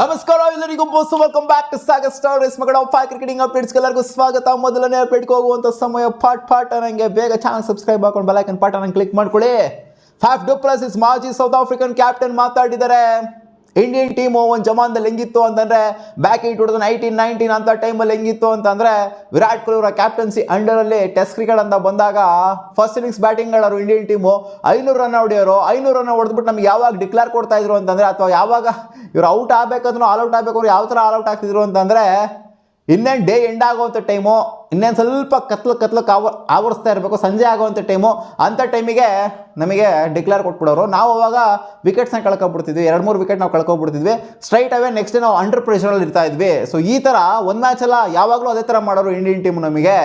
ನಮಸ್ಕಾರ ಎಲ್ಲರಿಗೂ welcome back to Sagar stories ಮಗಳ ಕ್ರಿಕೆಟಿಂಗ್ ಅಪ್ಡೇಟ್ಸ್ ಎಲ್ಲರಿಗೂ ಸ್ವಾಗತ. ಮೊದಲನೇ ಅಪ್ಡೇಟ್ಗೆ ಹೋಗುವಂತ ಸಮಯ ಪಾಟ್ ನಂಗೆ ಬೇಗ ಚಾನಲ್ ಸಬ್ಸ್ಕ್ರೈಬ್ ಮಾಡ್ಕೊಂಡು ಬೆಲ್ ಐಕಾನ್ ಪಾಟ್ ಕ್ಲಿಕ್ ಮಾಡ್ಕೊಳ್ಳಿ. ಫಾಫ್ ಡು ಪ್ಲೆಸಿಸ್ ಮಾಜಿ ಸೌತ್ ಆಫ್ರಿಕನ್ ಕ್ಯಾಪ್ಟನ್ ಮಾತಾಡಿದ್ದಾರೆ. ಇಂಡಿಯನ್ ಟೀಮು ಒಂದು ಜಮಾನದಲ್ಲಿ ಹೆಂಗಿತ್ತು ಅಂತಂದ್ರೆ ಬ್ಯಾಕ್ ಇನ್ 2018-19 ಅಂತ ಟೈಮಲ್ಲಿ ಹೆಂಗಿತ್ತು ಅಂತಂದ್ರೆ ವಿರಾಟ್ ಕೊಹ್ಲಿ ಅವರ ಕ್ಯಾಪ್ಟನ್ಸಿ ಅಂಡರಲ್ಲಿ ಟೆಸ್ಟ್ ಕ್ರಿಕೆಟ್ ಅಂತ ಬಂದಾಗ ಫಸ್ಟ್ ಇನ್ನಿಂಗ್ಸ್ ಬ್ಯಾಟಿಂಗ್ ಆಡೋರು ಇಂಡಿಯನ್ ಟೀಮು 500 ರನ್ ಹೊಡೆಯೋರು. 500 ರನ್ ಹೊಡೆದ್ಬಿಟ್ಟು ನಮ್ಗೆ ಯಾವಾಗ ಡಿಕ್ಲೇರ್ ಕೊಡ್ತಾ ಇದ್ರು ಅಂತಂದ್ರೆ, ಅಥವಾ ಯಾವಾಗ ಇವ್ರು ಔಟ್ ಆಗಬೇಕಾದ್ರೂ ಆಲ್ ಔಟ್ ಆಗಬೇಕು, ಯಾವ ಥರ ಆಲ್ ಔಟ್ ಆಗ್ತಿದ್ರು ಅಂತಂದ್ರೆ, ಇನ್ನೇನು ಡೇ ಎಂಡ್ ಆಗುವಂಥ ಟೈಮು, ಇನ್ನೇನು ಸ್ವಲ್ಪ ಕತ್ಲಕ್ಕೆ ಆವರಿಸ್ತಾ ಇರಬೇಕು, ಸಂಜೆ ಆಗುವಂಥ ಟೈಮು, ಅಂಥ ಟೈಮಿಗೆ ನಮಗೆ ಡಿಕ್ಲೇರ್ ಕೊಟ್ಬಿಡೋರು. ನಾವು ಅವಾಗ ವಿಕೆಟ್ಸ್ನ ಕಳ್ಕೊಬಿಡ್ತಿದ್ವಿ, 2-3 ವಿಕೆಟ್ ನಾವು ಕಳ್ಕೊಬಿಡ್ತಿದ್ವಿ. ಸ್ಟ್ರೈಟ್ ಅವೇ ನೆಕ್ಸ್ಟ್ ನಾವು ಅಂಡರ್ ಪ್ರೆಷರಲ್ಲಿ ಇರ್ತಾ ಇದ್ವಿ. ಸೊ ಈ ಥರ ಒಂದು ಮ್ಯಾಚ್ ಎಲ್ಲ ಯಾವಾಗಲೂ ಅದೇ ಥರ ಮಾಡೋರು ಇಂಡಿಯನ್ ಟೀಮು ನಮಗೆ.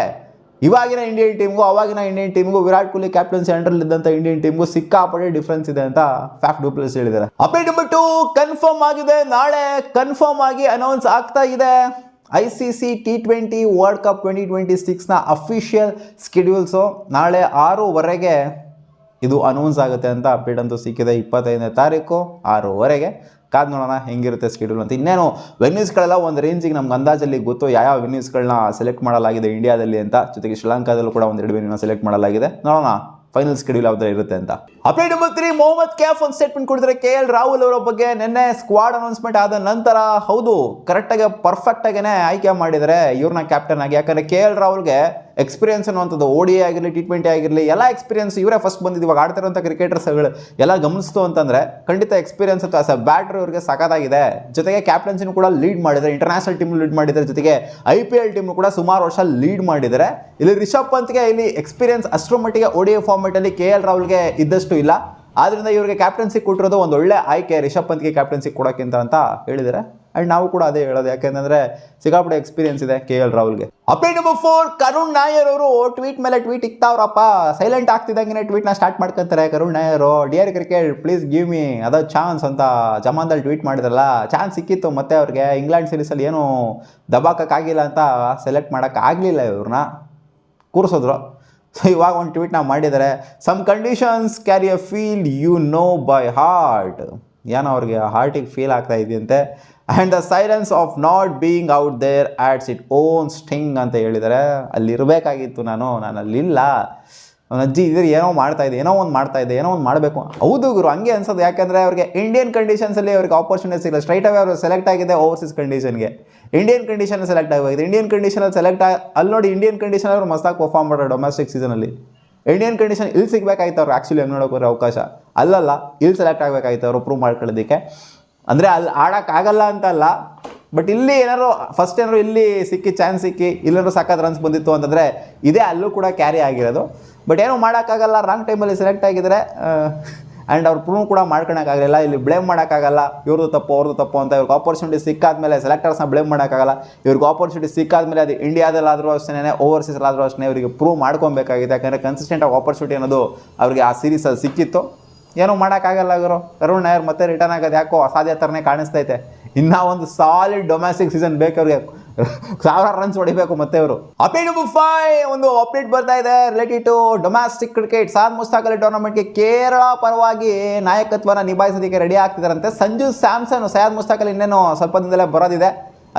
ಇವಾಗಿನ ಇಂಡಿಯನ್ ಟೀಮ್ಗೂ ಅವಾಗಿನ ಇಂಡಿಯನ್ ಟೀಮ್ಗೂ ವಿರಾಟ್ ಕೊಹ್ಲಿ ಕ್ಯಾಪ್ಟನ್ಸಿ ಅಂಡರ್ಲ್ಲಿ ಇದ್ದಂಥ ಇಂಡಿಯನ್ ಟೀಮ್ಗೂ ಸಿಕ್ಕಾಪಟ್ಟೆ ಡಿಫ್ರೆನ್ಸ್ ಇದೆ ಅಂತ ಫಾಫ್ ಡು ಪ್ಲೆಸಿಸ್ ಹೇಳಿದ್ದಾರೆ. ಅಪ್ಡೇಟ್ ನಂಬರ್ 2 ಕನ್ಫರ್ಮ್ ಆಗಿದೆ. ನಾಳೆ ಕನ್ಫರ್ಮ್ ಆಗಿ ಅನೌನ್ಸ್ ಆಗ್ತಾ ಇದೆ ICC T20 ವರ್ಲ್ಡ್ ಕಪ್ 2026ನ ಅಫಿಷಿಯಲ್ ಸ್ಕೆಡ್ಯೂಲ್ಸು. ನಾಳೆ 6:00 ಇದು ಅನೌನ್ಸ್ ಆಗುತ್ತೆ ಅಂತ ಅಪ್ಡೇಟ್ ಅಂತೂ ಸಿಕ್ಕಿದೆ. 25ನೇ ತಾರೀಕು 6:00 ಕಾದು ನೋಡೋಣ ಹೆಂಗಿರುತ್ತೆ ಸ್ಕೆಡ್ಯೂಲ್ ಅಂತ. ಇನ್ನೇನು ವೆನ್ಯೂಸ್ಗಳೆಲ್ಲ ಒಂದು ರೇಂಜಿಗೆ ನಮ್ಗೆ ಅಂದಾಜಲ್ಲಿ ಗೊತ್ತು ಯಾವ ವೆನ್ಯೂಸ್ಗಳನ್ನ ಸೆಲೆಕ್ಟ್ ಮಾಡಲಾಗಿದೆ ಇಂಡಿಯಾದಲ್ಲಿ ಅಂತ. ಜೊತೆಗೆ ಶ್ರೀಲಂಕಾದಲ್ಲೂ ಕೂಡ 1-2 ವೆನ್ಯೂನ ಸೆಲೆಕ್ಟ್ ಮಾಡಲಾಗಿದೆ. ನೋಡೋಣ ಫೈನಲ್ ಸ್ಕೆಡ್ಯೂಲ್ ಯಾವ ಥರ ಇರುತ್ತೆ ಅಂತ. ಅಪ್ಡೇಟ್ ನಂಬರ್ 3 ಮೊಹಮ್ಮದ್ ಕೈಫ್ ಒಂದು ಸ್ಟೇಟ್ಮೆಂಟ್ ಕೊಡ್ತಾರೆ KL ರಾಹುಲ್ ಅವರ ಬಗ್ಗೆ. ನಿನ್ನೆ ಸ್ಕ್ವಾಡ್ ಅನೌನ್ಸ್ಮೆಂಟ್ ಆದ ನಂತರ ಹೌದು ಕರೆಕ್ಟಾಗಿ ಪರ್ಫೆಕ್ಟಾಗೇ ಆಯ್ಕೆ ಮಾಡಿದರೆ ಇವ್ರನ್ನ ಕ್ಯಾಪ್ಟನ್ ಆಗಿ. ಯಾಕಂದರೆ KL ರಾಹುಲ್ಗೆ ಎಕ್ಸ್ಪೀರಿಯನ್ಸ್ ಅನ್ನುವಂಥದ್ದು ODI ಆಗಿರಲಿ T20 ಆಗಿರಲಿ ಎಲ್ಲ ಎಕ್ಸ್ಪೀರಿಯನ್ಸ್ ಇವರೇ ಫಸ್ಟ್ ಬಂದಿದ್ದು. ಇವಾಗ ಆಡ್ತಿರೋಂಥ ಕ್ರಿಕೆಟರ್ಸ್ಗಳು ಎಲ್ಲ ಗಮನಿಸ್ತು ಅಂತಂದರೆ ಖಂಡಿತ ಎಕ್ಸ್ಪೀರಿಯನ್ಸ್ ಅಂತ ಆಸ್ ಅ ಬ್ಯಾಟ್ರ್ ಇವರಿಗೆ ಸಖತ್ತಾಗಿದೆ. ಜೊತೆಗೆ ಕ್ಯಾಪ್ಟನ್ಸಿನೂ ಕೂಡ ಲೀಡ್ ಮಾಡಿದ್ದಾರೆ, ಇಂಟರ್ನ್ಯಾಷನಲ್ ಟೀಮ್ ಲೀಡ್ ಮಾಡಿದ್ದಾರೆ, ಜೊತೆಗೆ IPL ಟೀಮ್ ಕೂಡ ಸುಮಾರು ವರ್ಷ ಲೀಡ್ ಮಾಡಿದ್ದಾರೆ. ಇಲ್ಲಿ ರಿಷಬ್ ಪಂತ್ಗೆ ಇಲ್ಲಿ ಎಕ್ಸ್ಪೀರಿಯನ್ಸ್ ಅಷ್ಟರ ಮಟ್ಟಿಗೆ ODI ಫಾರ್ಮೆಟಲ್ಲಿ KL ರಾಹುಲ್ಗೆ ಇದ್ದಷ್ಟು ಇಲ್ಲ. ಆದ್ದರಿಂದ ಇವರಿಗೆ ಕ್ಯಾಪ್ಟನ್ಸಿ ಕೊಟ್ಟಿರೋದು ಒಂದು ಒಳ್ಳೆ ಆಯ್ಕೆ ರಿಷಬ್ ಪಂತ್ಗೆ ಕ್ಯಾಪ್ಟನ್ಸಿ ಕೊಡೋಕ್ಕಿಂತ ಅಂತ ಹೇಳಿದ್ದಾರೆ. ಆ್ಯಂಡ್ ನಾವು ಕೂಡ ಅದೇ ಹೇಳೋದು, ಯಾಕೆಂದರೆ ಸಿಕ್ಕಾಪಟ್ಟೆ ಎಕ್ಸ್ಪೀರಿಯನ್ಸ್ ಇದೆ KL ರಾಹುಲ್ಗೆ. ಅಪ್ಡೇಟ್ ನಂಬರ್ 4 ಕರುಣ್ ನಾಯರ್ ಅವರು ಟ್ವೀಟ್ ಮೇಲೆ ಟ್ವೀಟ್ ಇಕ್ತಾವ್ರಪ್ಪ. ಸೈಲೆಂಟ್ ಆಗ್ತಿದ್ದಂಗೆ ಟ್ವೀಟ್ನ ಸ್ಟಾರ್ಟ್ ಮಾಡ್ಕೊತಾರೆ Karun Nair. Dear cricket please give me other chance ಅಂತ ಜಮಾನ್ದಲ್ಲಿ ಟ್ವೀಟ್ ಮಾಡಿದ್ರಲ್ಲ. ಚಾನ್ಸ್ ಸಿಕ್ಕಿತ್ತು ಮತ್ತೆ ಅವ್ರಿಗೆ ಇಂಗ್ಲೆಂಡ್ ಸೀರೀಸಲ್ಲಿ ಏನೂ ದಬಾಕೋಕ್ಕಾಗಿಲ್ಲ ಅಂತ ಸೆಲೆಕ್ಟ್ ಮಾಡೋಕ್ಕಾಗಲಿಲ್ಲ, ಇವ್ರನ್ನ ಕೂರಿಸಿದ್ರು. ಸೊ ಇವಾಗ ಒಂದು ಟ್ವೀಟ್ನ ಮಾಡಿದ್ದಾರೆ. Some conditions carry a feel you know by heart. ಏನೋ ಅವ್ರಿಗೆ ಹಾರ್ಟಿಗೆ ಫೀಲ್ ಆಗ್ತಾ ಇದೆಯಂತೆ. And the silence of not being out there adds it own sting ಅಂತ ಹೇಳಿದ್ದಾರೆ. ಅಲ್ಲಿರಬೇಕಾಗಿತ್ತು, ನಾನು ಅಲ್ಲಿಲ್ಲ. ಅವನ ಅಜ್ಜಿ ಇದ್ರೆ ಏನೋ ಮಾಡ್ತಾಯಿದ್ದೆ, ಏನೋ ಒಂದು ಮಾಡಬೇಕು. ಹೌದು ಗುರು, ಹಂಗೆ ಅನ್ಸೋದು. ಯಾಕಂದರೆ ಅವ್ರಿಗೆ ಇಂಡಿಯನ್ ಕಂಡೀಷನ್ಸಲ್ಲಿ ಅವ್ರಿಗೆ ಆಪರ್ಚುನಿಟೀಸ್ ಇಲ್ಲ. ಸ್ಟ್ರೈಟ್ ಅವೇ ಅವರು ಸೆಲೆಕ್ಟ್ ಆಗಿದೆ ಓವರ್ಸೀಸ್ ಕಂಡೀಷನ್ಗೆ. ಇಂಡಿಯನ್ ಕಂಡೀಷನಲ್ಲಿ ಸೆಲೆಕ್ಟ್ ಆಗಿದೆ. ಇಂಡಿಯನ್ ಕಂಡೀಷನಲ್ಲಿ ಅಲ್ಲಿ ನೋಡಿ, ಇಂಡಿಯನ್ ಕಂಡೀಷನ್ ಅವರು ಮಸ್ತಾಗಿ ಪರ್ಫಾರ್ಮ್ ಮಾಡೋರು ಡೊಮೆಸ್ಟಿಕ್ ಸೀಸನಲ್ಲಿ. ಇಂಡಿಯನ್ ಕಂಡೀಷನ್ ಇಲ್ಲಿ ಸಿಗಬೇಕಾಯ್ತು ಅವ್ರು ಆ್ಯಕ್ಚುಲಿ ಹೆಂಗೆ ನೋಡೋಕೆ ಅವಕಾಶ ಅಲ್ಲಲ್ಲ, ಇಲ್ಲಿ ಸೆಲೆಕ್ಟ್ ಆಗಬೇಕಾಯ್ತು ಅವರು ಪ್ರೂವ್ ಮಾಡ್ಕೊಳ್ಳೋದಕ್ಕೆ. ಅಂದರೆ ಅಲ್ಲಿ ಆಡೋಕ್ಕಾಗಲ್ಲ ಅಂತಲ್ಲ, ಬಟ್ ಇಲ್ಲಿ ಏನಾದ್ರು ಫಸ್ಟ್ ಏನಾದ್ರು ಇಲ್ಲಿ ಚಾನ್ಸ್ ಸಿಕ್ಕಿ ಇಲ್ಲಾದ್ರೂ ಸಾಕಾದ ರನ್ಸ್ ಬಂದಿತ್ತು ಅಂತಂದರೆ ಇದೇ ಅಲ್ಲೂ ಕೂಡ ಕ್ಯಾರಿ ಆಗಿರೋದು. ಬಟ್ ಏನೂ ಮಾಡೋಕ್ಕಾಗಲ್ಲ, ರಾಂಗ್ ಟೈಮಲ್ಲಿ ಸೆಲೆಕ್ಟ್ ಆಗಿದ್ದಾರೆ. ಆ್ಯಂಡ್ ಅವ್ರು ಪ್ರೂವ್ ಕೂಡ ಮಾಡ್ಕೊಳಕ್ಕಾಗಲಿಲ್ಲ. ಇಲ್ಲಿ ಬ್ಲೇಮ್ ಮಾಡೋಕ್ಕಾಗಲ್ಲ, ಇವ್ರದ್ದು ತಪ್ಪು ಅವ್ರದ್ದು ತಪ್ಪು ಅಂತ. ಇವ್ರಿಗೆ ಆಪರ್ಚುನಿಟಿ ಸಿಕ್ಕಾದ್ಮೇಲೆ ಸೆಲೆಕ್ಟರ್ಸ್ನ ಬ್ಲೇಮ್ ಮಾಡೋಕ್ಕಾಗಲ್ಲ. ಇವ್ರಿಗೆ ಆಪರ್ಚುನಿಟಿ ಸಿಕ್ಕಾದ್ಮೇಲೆ ಅದು ಇಂಡಿಯಾದಲ್ಲಾದರೂ ಅಷ್ಟೇ ಓವರ್ಸೀಸಲ್ಲಾದರೂ ಅಷ್ಟೇ ಇವರಿಗೆ ಪ್ರೂವ್ ಮಾಡ್ಕೊಬೇಕಾಗಿದೆ. ಯಾಕಂದರೆ ಕನ್ಸಿಸ್ಟೆಂಟಾಗಿ ಆಪರ್ಚುನಿಟಿ ಅನ್ನೋದು ಅವ್ರಿಗೆ ಆ ಸೀರೀಸಲ್ಲಿ ಸಿಕ್ಕಿತ್ತು. ಏನೂ ಮಾಡೋಕ್ಕಾಗಲ್ಲ ಗುರು. ಕರುಣ್ ನಾಯರ್ ಮತ್ತೆ ರಿಟರ್ನ್ ಆಗೋದು ಯಾಕೋ ಅಸಾಧ್ಯ ಥರನೇ ಕಾಣಿಸ್ತೈತೆ. ಇನ್ನೂ ಒಂದು ಸಾಲಿಡ್ ಡೊಮೆಸ್ಟಿಕ್ ಸೀಸನ್ ಬೇಕು ಅವ್ರಿಗೆ, 1000 ರನ್ಸ್ ಹೊಡಿಬೇಕು ಮತ್ತೆ ಅವರು. ಅಪ್ಡೇಟ್ ನಂಬರ್ 5 ಒಂದು ಅಪ್ಡೇಟ್ ಬರ್ತಾ ಇದೆ related to domestic cricket. Syed Mushtaq Ali ಟೂರ್ನಮೆಂಟ್ಗೆ ಕೇರಳ ಪರವಾಗಿ ನಾಯಕತ್ವನ ನಿಭಾಯಿಸೋದಕ್ಕೆ ರೆಡಿ ಆಗ್ತಿದ್ದಾರಂತೆ ಸಂಜು ಸ್ಯಾಮ್ಸನ್. ಸೈಯದ್ ಮುಸ್ತಾಕ್ ಅಲಿ ಇನ್ನೇನು ಸ್ವಲ್ಪ ದಿನದಲ್ಲೇ ಬರೋದಿದೆ,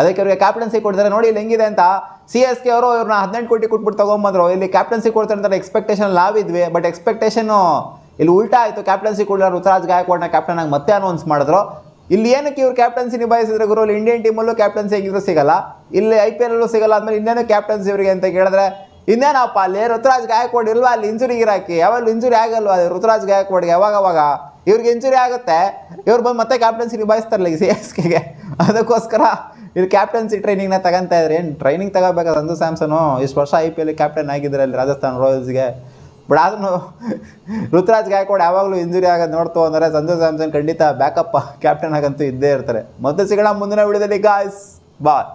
ಅದಕ್ಕೆ ಅವ್ರಿಗೆ ಕ್ಯಾಪ್ಟನ್ಸಿ ಕೊಡ್ತಾರೆ. ನೋಡಿ ಇಲ್ಲಿ ಹೆಂಗಿದೆ ಅಂತ. CSK ಅವರು ಇವ್ರನ್ನ 18 ಕೋಟಿ ಕೊಟ್ಬಿಟ್ಟು ತೊಗೊಂಬಂದ್ರು. ಇಲ್ಲಿ ಕ್ಯಾಪ್ಟನ್ಸಿ ಕೊಡ್ತಾರೆ ಅಂತ ಎಕ್ಸ್ಪೆಕ್ಟೇಷನ್ ನಾವಿದ್ವಿ, ಬಟ್ ಎಕ್ಸ್ಪೆಕ್ಟೇಷನ್ನು ಇಲ್ಲಿ ಉಲ್ಟಾ ಆಯಿತು. ಕ್ಯಾಪ್ಟನ್ಸಿ ಕೊಡಲ್ಲ, ಋತುರಾಜ್ ಗಾಯಕ್ವಾಡ್ನ ಕ್ಯಾಪ್ಟನ್ ಆಗಿ ಮತ್ತೆ ಅನೌನ್ಸ್ ಮಾಡಿದ್ರು. ಇಲ್ಲಿ ಏನಕ್ಕೆ ಇವ್ರು ಕ್ಯಾಪ್ಟನ್ಸಿ ನಿಭಾಯಿಸಿದ್ರೆ ಗುರು, ಇಲ್ಲಿ ಇಂಡಿಯನ್ ಟೀಮಲ್ಲೂ ಕ್ಯಾಪ್ಟನ್ಸಿ ಹೇಗಿದ್ರು ಸಿಗಲ್ಲ, ಇಲ್ಲಿ IPL ಅಲ್ಲೂ ಸಿಗಲ್ಲ. ಆದ್ಮೇಲೆ ಇನ್ನೇನು ಕ್ಯಾಪ್ಟನ್ಸಿ ಇವರಿಗೆ ಅಂತ ಕೇಳಿದ್ರೆ ಇನ್ನೇನಪ್ಪ ಅಲ್ಲಿ ಋತುರಾಜ್ ಗಾಯಕ್ವಾಡ್ ಇಲ್ವಾ, ಅಲ್ಲಿ ಇಂಜುರಿ ಇರಾಕಿ ಯಾವಾಗ ಇಂಜುರಿ ಆಗಲ್ವಾ ಋತುರಾಜ್ ಗಾಯಕ್ವಾಡ್ಗೆ, ಯಾವಾಗ ಇವ್ರಿಗೆ ಇಂಜುರಿ ಆಗುತ್ತೆ, ಇವ್ರು ಬಂದು ಮತ್ತೆ ಕ್ಯಾಪ್ಟನ್ಸಿ ನಿಭಾಯಿಸ್ತಾರಲ್ಲ ಈ CSKಗೆ. ಅದಕ್ಕೋಸ್ಕರ ಇಲ್ಲಿ ಕ್ಯಾಪ್ಟನ್ಸಿ ಟ್ರೈನಿಂಗ್ನ ತಗೊಂತಾ ಇದ್ರೆ. ಏನು ಟ್ರೈನಿಂಗ್ ತಗೋಬೇಕಾದ್ರೆ ಸಂಜು ಸ್ಯಾಮ್ಸನು ಇಷ್ಟು ವರ್ಷ IPL ಕ್ಯಾಪ್ಟನ್ ಆಗಿದ್ದಾರೆ ಅಲ್ಲಿ ರಾಜಸ್ಥಾನ್ ರಾಯಲ್ಸ್ಗೆ. ಬಟ್ ಆದ್ರೂ ಋತುರಾಜ್ ಗಾಯಕ್ವಾಡ್ ಯಾವಾಗಲೂ ಇಂಜುರಿ ಆಗೋದು ನೋಡ್ತು ಅಂದರೆ ಸಂಜು ಸ್ಯಾಮ್ಸನ್ ಖಂಡಿತ ಬ್ಯಾಕಪ್ ಕ್ಯಾಪ್ಟನ್ ಆಗಂತೂ ಇದ್ದೇ ಇರ್ತಾರೆ. ಮತ್ತೆ ಸಿಗೋಣ ಮುಂದಿನ ವಿಡಿಯೋದಲ್ಲಿ ಗಾಯ್ಸ್, ಬಾಯ್.